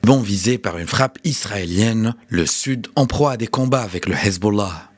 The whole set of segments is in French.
Liban visé par une frappe israélienne, le Sud en proie à des combats avec le Hezbollah.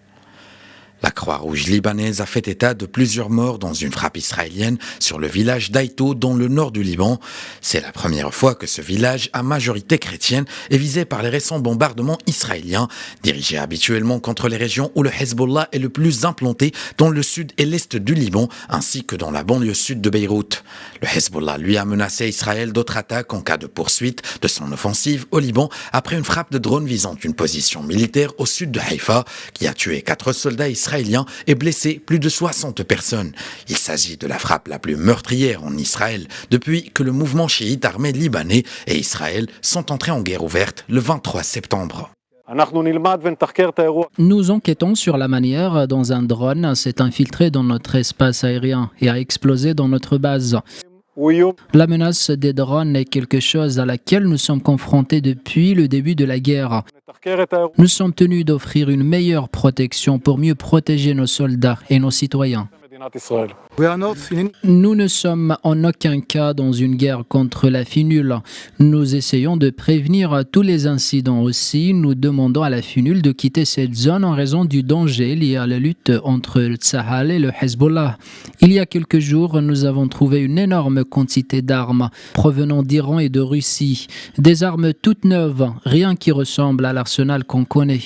La Croix-Rouge libanaise a fait état de plusieurs morts dans une frappe israélienne sur le village d'Aïto dans le nord du Liban. C'est la première fois que ce village à majorité chrétienne est visé par les récents bombardements israéliens, dirigés habituellement contre les régions où le Hezbollah est le plus implanté, dans le sud et l'est du Liban, ainsi que dans la banlieue sud de Beyrouth. Le Hezbollah, lui, a menacé Israël d'autres attaques en cas de poursuite de son offensive au Liban après une frappe de drone visant une position militaire au sud de Haïfa, qui a tué 4 soldats israéliens et blessé plus de 60 personnes. Il s'agit de la frappe la plus meurtrière en Israël depuis que le mouvement chiite armé libanais et Israël sont entrés en guerre ouverte le 23 septembre. Nous enquêtons sur la manière dont un drone s'est infiltré dans notre espace aérien et a explosé dans notre base. La menace des drones est quelque chose à laquelle nous sommes confrontés depuis le début de la guerre. Nous sommes tenus d'offrir une meilleure protection pour mieux protéger nos soldats et nos citoyens. Nous ne sommes en aucun cas dans une guerre contre la FINUL. Nous essayons de prévenir tous les incidents aussi. Nous demandons à la FINUL de quitter cette zone en raison du danger lié à la lutte entre le Tsahal et le Hezbollah. Il y a quelques jours, nous avons trouvé une énorme quantité d'armes provenant d'Iran et de Russie. Des armes toutes neuves, rien qui ressemble à l'arsenal qu'on connaît.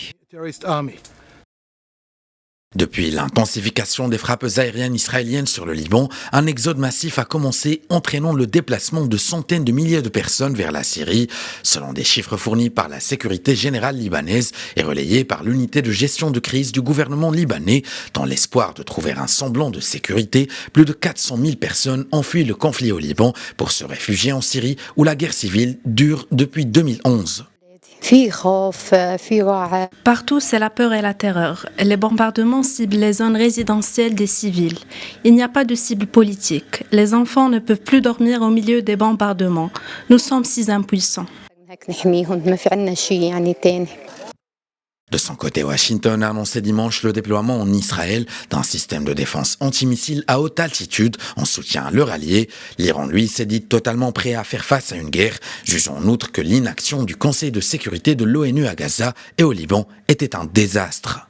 Depuis l'intensification des frappes aériennes israéliennes sur le Liban, un exode massif a commencé, entraînant le déplacement de centaines de milliers de personnes vers la Syrie, selon des chiffres fournis par la sécurité générale libanaise et relayés par l'unité de gestion de crise du gouvernement libanais. Dans l'espoir de trouver un semblant de sécurité, plus de 400 000 personnes ont fui le conflit au Liban pour se réfugier en Syrie, où la guerre civile dure depuis 2011. Partout, c'est la peur et la terreur. Les bombardements ciblent les zones résidentielles des civils. Il n'y a pas de cible politique. Les enfants ne peuvent plus dormir au milieu des bombardements. Nous sommes si impuissants. De son côté, Washington a annoncé dimanche le déploiement en Israël d'un système de défense antimissile à haute altitude en soutien à leur allié. L'Iran, lui, s'est dit totalement prêt à faire face à une guerre, jugeant en outre que l'inaction du Conseil de sécurité de l'ONU à Gaza et au Liban était un désastre.